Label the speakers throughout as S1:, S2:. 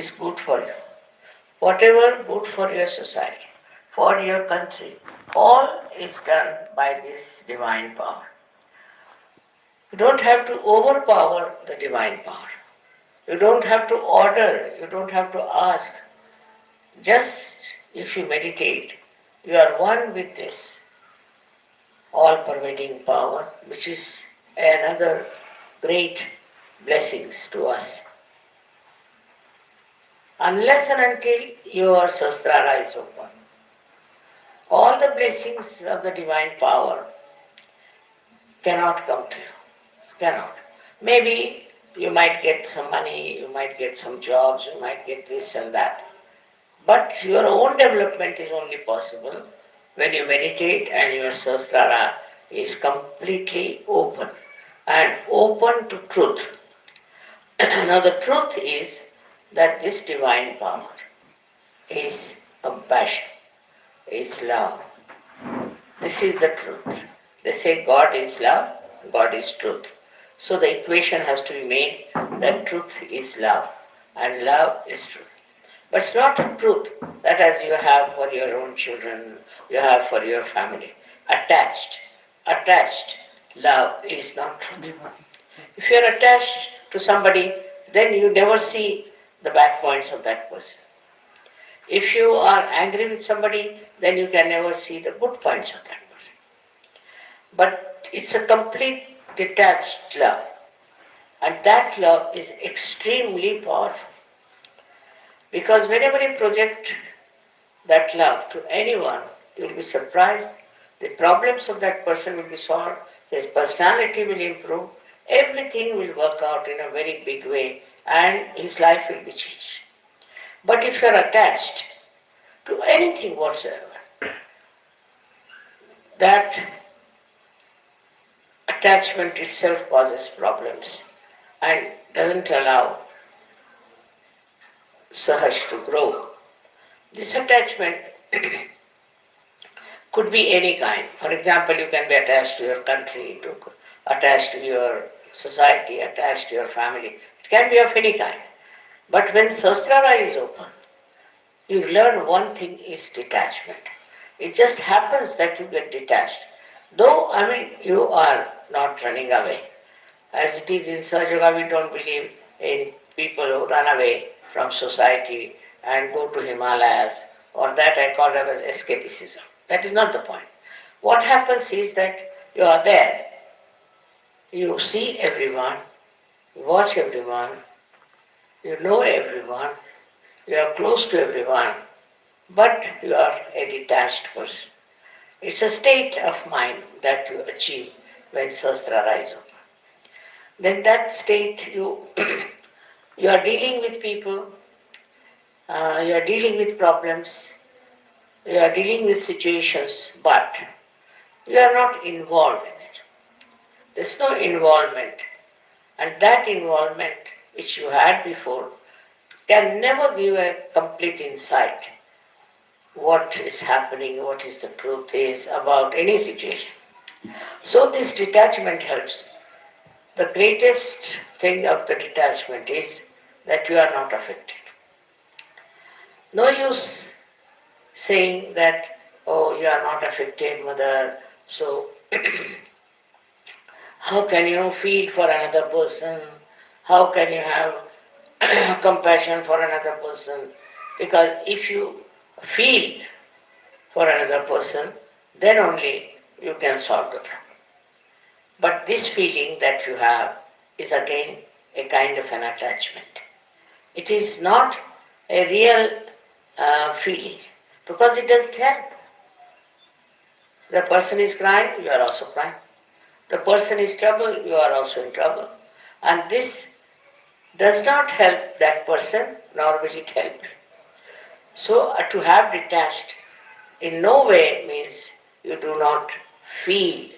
S1: is good for you, whatever good for your society, for your country, all is done by this divine power. You don't have to overpower the divine power. You don't have to order, you don't have to ask. Just if you meditate, you are one with this all-pervading power, which is another great blessings to us. Unless and until your Sahasrara is open, all the blessings of the divine power cannot come to you. Cannot. Maybe you might get some money, you might get some jobs, you might get this and that. But your own development is only possible when you meditate and your Sahasrara is completely open and open to truth. Now the truth is that this divine power is compassion, is love. This is the truth. They say God is love, God is truth. So the equation has to be made that truth is love and love is truth. But it's not a truth that as you have for your own children, you have for your family. Attached love is not truth. If you are attached to somebody, then you never see the bad points of that person. If you are angry with somebody, then you can never see the good points of that person. But it's a complete detached love. And that love is extremely powerful. Because whenever you project that love to anyone, you will be surprised. The problems of that person will be solved, his personality will improve, everything will work out in a very big way, and his life will be changed. But if you are attached to anything whatsoever, that attachment itself causes problems and doesn't allow Sahaj to grow. This attachment could be any kind. For example, you can be attached to your country, attached to your society, attached to your family. It can be of any kind. But when Sahasrara is open, you learn one thing is detachment. It just happens that you get detached. Though, you are not running away. As it is in Sahaja Yoga, we don't believe in people who run away from society and go to Himalayas, or that I call it as escapism. That is not the point. What happens is that you are there. You see everyone, you watch everyone, you know everyone, you are close to everyone, but you are a detached person. It's a state of mind that you achieve when Sahasrara is open. Then that state you you are dealing with people, you are dealing with problems, you are dealing with situations, but you are not involved in it. There's no involvement. And that involvement which you had before can never give a complete insight what is happening, what is the truth is about any situation. So this detachment helps. The greatest thing of the detachment is that you are not affected. No use saying that, oh, you are not affected, mother, so how can you feel for another person? How can you have compassion for another person? Because if you feel for another person, then only you can solve the problem. But this feeling that you have is again a kind of an attachment. It is not a real feeling because it doesn't help. The person is crying, you are also crying. The person is troubled, you are also in trouble. And this does not help that person, nor will it help you. So to have detached in no way means you do not feel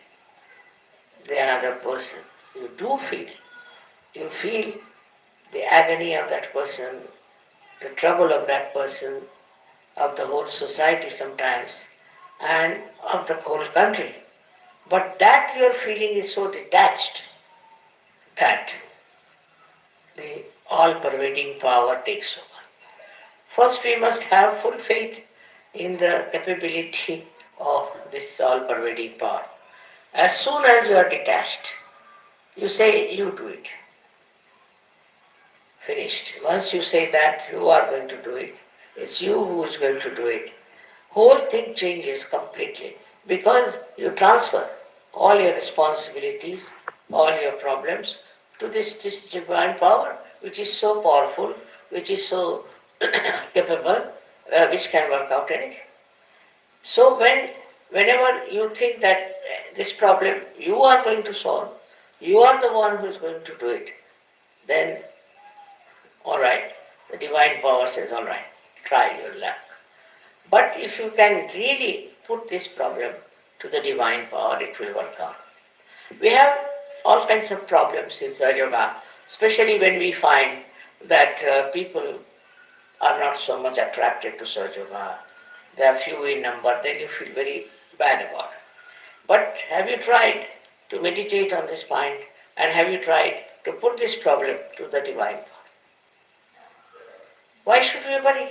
S1: the another person. You do feel. You feel the agony of that person, the trouble of that person, of the whole society sometimes, and of the whole country. But that your feeling is so detached that the all-pervading power takes over. First, we must have full faith in the capability of this all-pervading power. As soon as you are detached, you say, you do it. Finished. Once you say that you are going to do it, it's you who is going to do it. Whole thing changes completely because you transfer all your responsibilities, all your problems to this divine power which is so powerful, which is so capable, which can work out anything. So whenever you think that this problem you are going to solve, you are the one who is going to do it, then all right, the divine power says, all right, try your luck. But if you can really put this problem to the divine power, it will work out. We have all kinds of problems in Sahaja Yoga, especially when we find that people are not so much attracted to Sahaja Yoga. They are few in number, then you feel very bad about it. But have you tried to meditate on this point, and have you tried to put this problem to the divine power? Why should we worry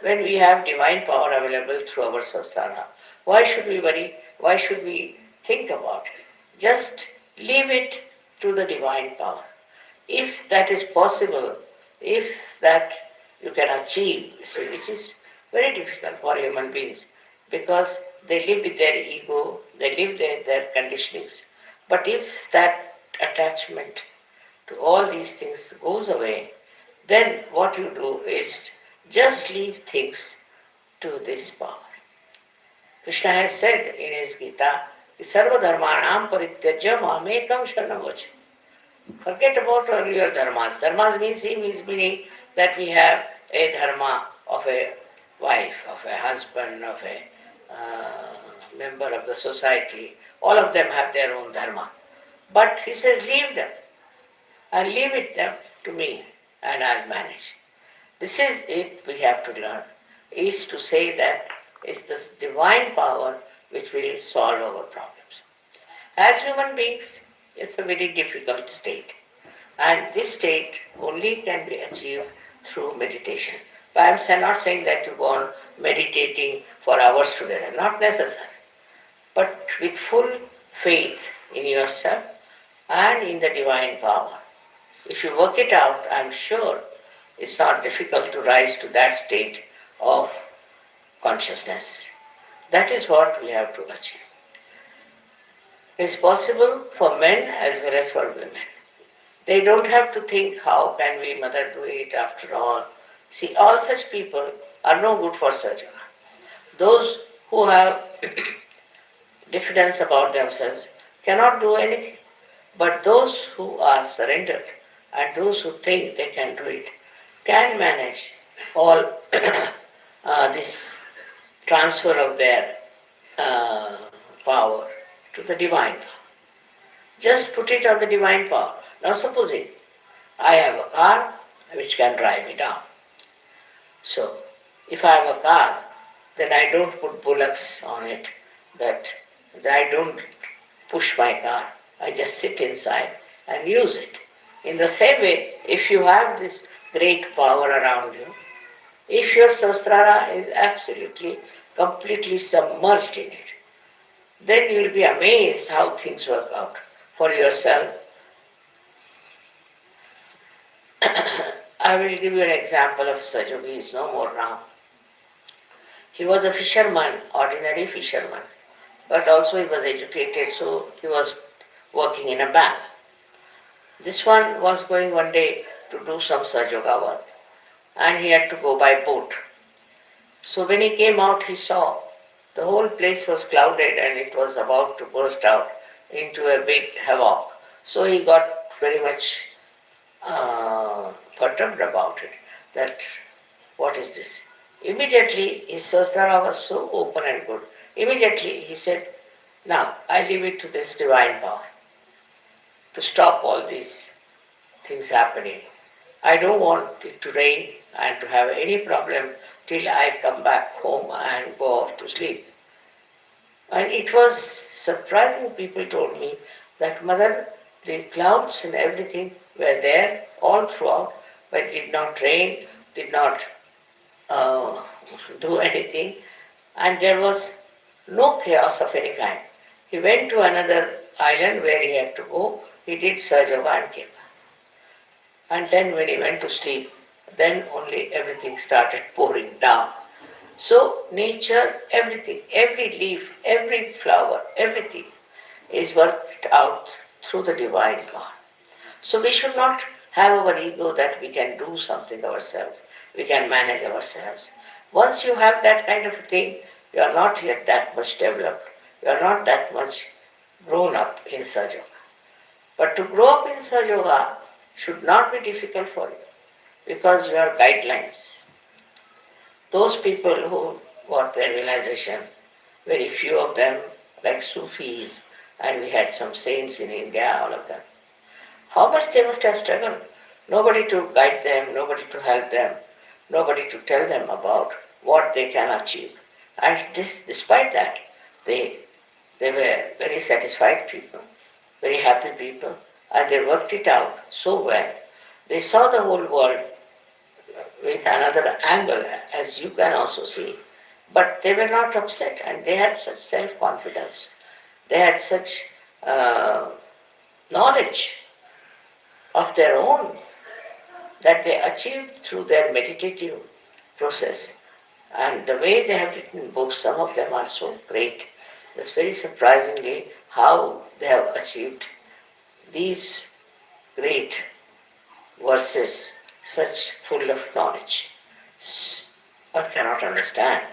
S1: when we have divine power available through our sastra? Why should we worry? Why should we think about it? Just leave it to the divine power. If that is possible, if that you can achieve, which is very difficult for human beings because they live with their ego, they live their conditionings. But if that attachment to all these things goes away, then what you do is just leave things to this power. Krishna has said in his Gita, Sarva dharmanam parityajya mamekam sharanam vacha. Forget about earlier dharmas. Dharmas meaning that we have a dharma of a wife, of a husband, of a member of the society. All of them have their own dharma. But he says, leave them and leave it them to me and I'll manage. This is it we have to learn, is to say that it's this divine power which will solve our problems. As human beings, it's a very difficult state. And this state only can be achieved through meditation. But I'm not saying that you go on meditating for hours together, not necessary. But with full faith in yourself and in the divine power. If you work it out, I'm sure it's not difficult to rise to that state of consciousness. That is what we have to achieve. It's possible for men as well as for women. They don't have to think, how can we mother do it after all? See, all such people are no good for surgery. Those who have diffidence about themselves cannot do anything. But those who are surrendered and those who think they can do it can manage all this transfer of their power to the divine power. Just put it on the divine power. Now supposing I have a car which can drive me down. So if I have a car, then I don't put bullocks on it, that I don't push my car. I just sit inside and use it. In the same way, if you have this great power around you, if your sahasrara is absolutely, completely submerged in it, then you will be amazed how things work out for yourself. I will give you an example of Sahaja. He is no more now. He was a fisherman, ordinary fisherman, but also he was educated, so he was working in a bank. This one was going one day to do some Sahaja Yoga work, and he had to go by boat. So when he came out, he saw the whole place was clouded and it was about to burst out into a big havoc. So he got very much perturbed about it, that what is this? Immediately his sahasrara was so open and good. Immediately he said, now I leave it to this divine power to stop all these things happening. I don't want it to rain and to have any problem till I come back home and go off to sleep. And it was surprising. People told me that, Mother, the clouds and everything were there all throughout, but it did not rain, did not uh, do anything, and there was no chaos of any kind. He went to another island where he had to go, he did Sahaja Yoga and came back. And then when he went to sleep, then only everything started pouring down. So nature, everything, every leaf, every flower, everything is worked out through the divine God. So we should not have our ego that we can do something ourselves, we can manage ourselves. Once you have that kind of a thing, you are not yet that much developed, you are not that much grown up in Sahaja Yoga. But to grow up in Sahaja Yoga should not be difficult for you because you have guidelines. Those people who got their realization, very few of them, like Sufis, and we had some saints in India, all of them. How much they must have struggled. Nobody to guide them, nobody to help them, nobody to tell them about what they can achieve. And despite that, they were very satisfied people, very happy people, and they worked it out so well. They saw the whole world with another angle, as you can also see. But they were not upset, and they had such self-confidence. They had such knowledge of their own that they achieved through their meditative process. And the way they have written books, some of them are so great. It's very surprisingly how they have achieved these great verses, such full of knowledge. One cannot understand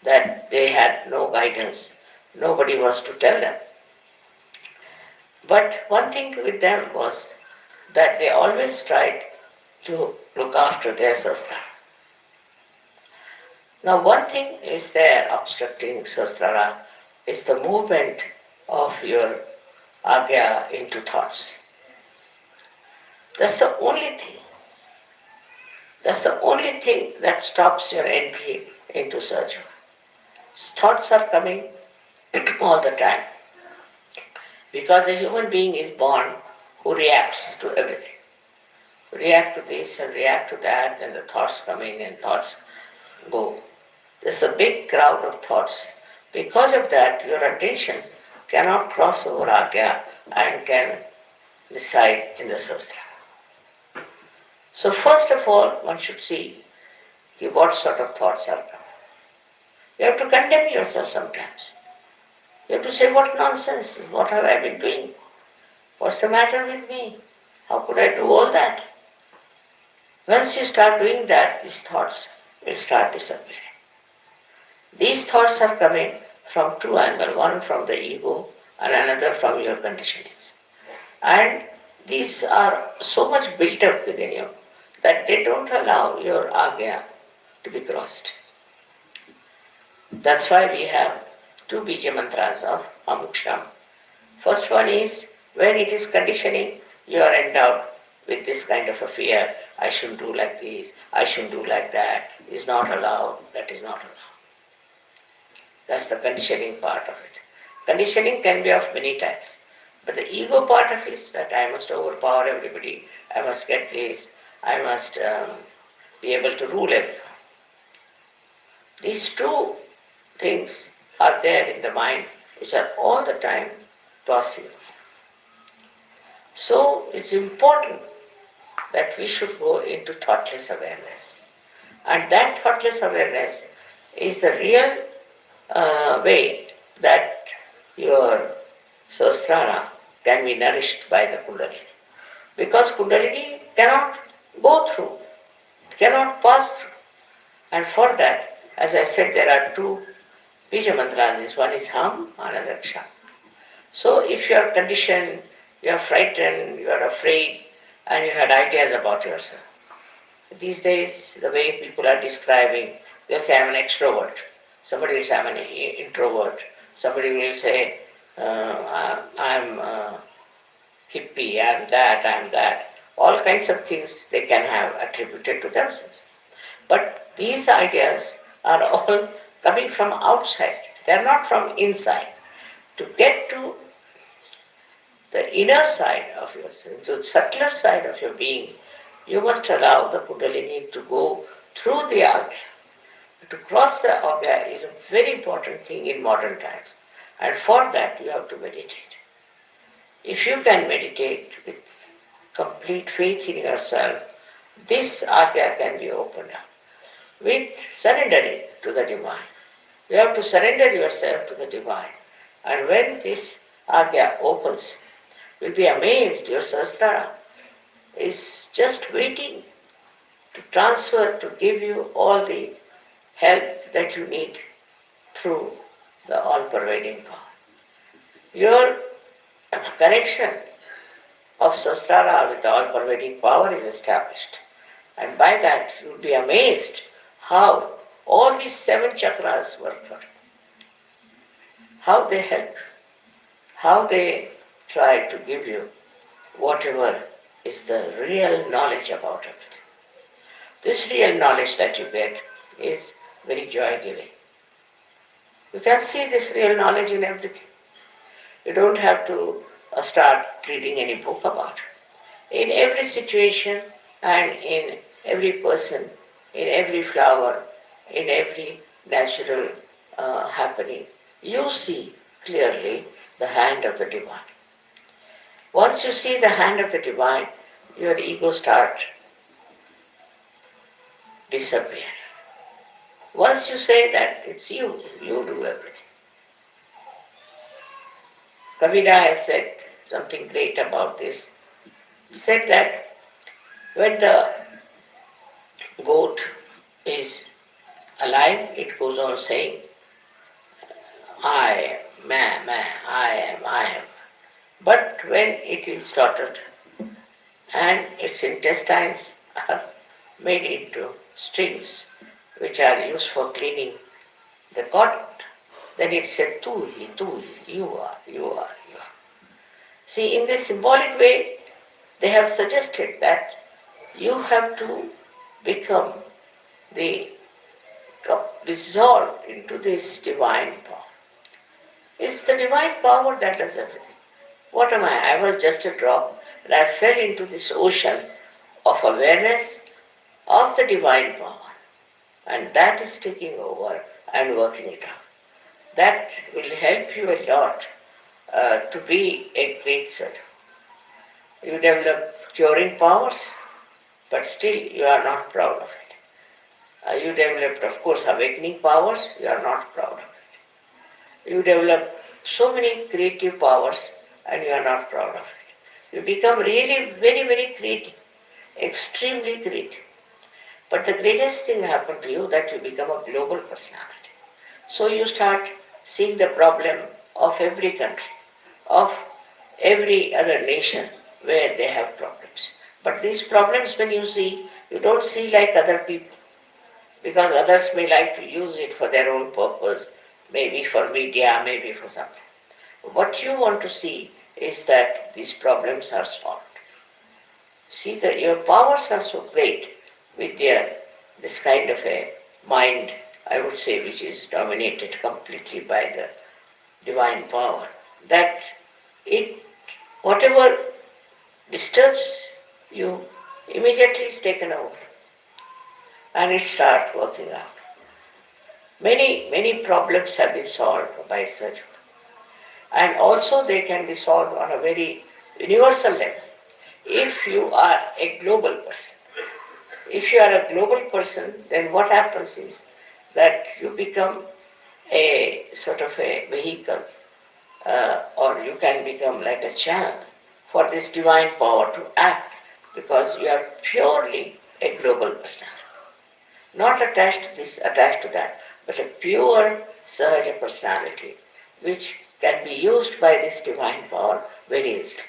S1: that they had no guidance, nobody was to tell them. But one thing with them was that they always tried to look after their sastra. Now one thing is there obstructing sastra is the movement of your agya into thoughts. That's the only thing. That's the only thing that stops your entry into Sahaja. Thoughts are coming all the time. Because a human being is born who reacts to everything. React to this and react to that, and the thoughts come in and thoughts go. There's a big crowd of thoughts. Because of that, your attention cannot cross over agya and can reside in the sastra. So first of all, one should see what sort of thoughts are coming. You have to condemn yourself sometimes. You have to say, what nonsense, what have I been doing? What's the matter with me? How could I do all that? Once you start doing that, these thoughts will start disappearing. These thoughts are coming from two angles, one from the ego and another from your conditionings. And these are so much built up within you that they don't allow your agya to be crossed. That's why we have two bija mantras of amuksham. First one is, when it is conditioning, you are endowed with this kind of a fear. I shouldn't do like this, I shouldn't do like that, is not allowed, that is not allowed. That's the conditioning part of it. Conditioning can be of many types. But the ego part of it is that I must overpower everybody, I must get this, I must be able to rule everyone. These two things are there in the mind which are all the time tossing. So it's important that we should go into thoughtless awareness. And that thoughtless awareness is the real way that your sahasrara can be nourished by the Kundalini. Because Kundalini cannot go through, it cannot pass through. And for that, as I said, there are two bija mantras. One is Ham, another Ksham. So if you are conditioned, you are frightened, you are afraid, and you had ideas about yourself. These days, the way people are describing, they'll say, I'm an extrovert. Somebody will say, I'm an introvert. Somebody will say, I'm hippie, I'm that. All kinds of things they can have attributed to themselves. But these ideas are all coming from outside. They are not from inside. To get to the inner side of yourself, to the subtler side of your being, you must allow the Kundalini to go through the agya. To cross the Agya is a very important thing in modern times. And for that you have to meditate. If you can meditate with complete faith in yourself, this Agya can be opened up with surrendering to the Divine. You have to surrender yourself to the Divine. And when this Agya opens, you'll be amazed. Your Sahasrara is just waiting to transfer, to give you all the help that you need through the all-pervading power. Your connection of Sahasrara with the all-pervading power is established. And by that you will be amazed how all these 7 chakras work for you. How they help, how they try to give you whatever is the real knowledge about everything. This real knowledge that you get is very joy-giving. You can see this real knowledge in everything. You don't have to start reading any book about it. In every situation and in every person, in every flower, in every natural happening, you see clearly the hand of the Divine. Once you see the hand of the Divine, your ego starts disappearing. Once you say that it's you do everything. Kabira has said something great about this. He said that when the goat is alive, it goes on saying, I am, I am. But when it is slaughtered and its intestines are made into strings which are used for cleaning the cotton, then it said, tu hi, you are. See, in this symbolic way, they have suggested that you have to become dissolved into this divine power. It's the divine power that does everything. What am I? I was just a drop and I fell into this ocean of awareness of the divine power. And that is taking over and working it out. That will help you a lot to be a great surgeon. You develop curing powers, but still you are not proud of it. You developed, of course, awakening powers, you are not proud of it. You develop so many creative powers and you are not proud of it. You become really very, very creative, extremely creative. But the greatest thing happened to you that you become a global personality. So you start seeing the problem of every country, of every other nation where they have problems. But these problems when you see, you don't see like other people. Because others may like to use it for their own purpose, maybe for media, maybe for something. What you want to see is that these problems are solved. See that your powers are so great with this kind of a mind, I would say, which is dominated completely by the divine power, that whatever disturbs you immediately is taken over and it starts working out. Many problems have been solved by surgery. And also they can be solved on a very universal level. If you are a global person, then what happens is that you become a sort of a vehicle, or you can become like a channel for this divine power to act, because you are purely a global personality. Not attached to this, attached to that, but a pure Sahaja personality which can be used by this divine power very easily.